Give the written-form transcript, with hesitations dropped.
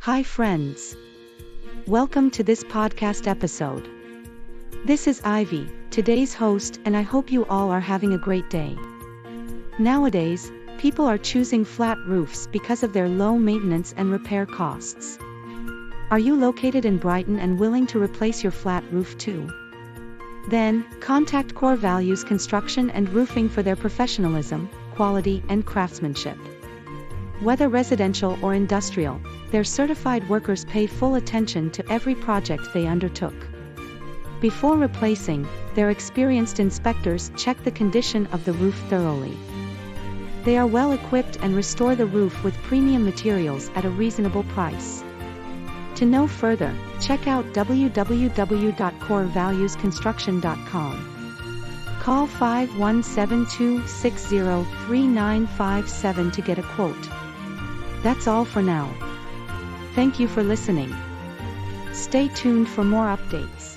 Hi friends. Welcome to this podcast episode. This is Ivy, today's host, and I hope you all are having a great day. Nowadays, people are choosing flat roofs because of their low maintenance and repair costs. Are you located in Brighton and willing to replace your flat roof too? Then, contact Core Values Construction and Roofing for their professionalism, quality, and craftsmanship. Whether residential or industrial, their certified workers pay full attention to every project they undertook. Before replacing, their experienced inspectors check the condition of the roof thoroughly. They are well equipped and restore the roof with premium materials at a reasonable price. To know further, check out www.corevaluesconstruction.com. Call 517-260-3957 to get a quote. That's all for now. Thank you for listening. Stay tuned for more updates.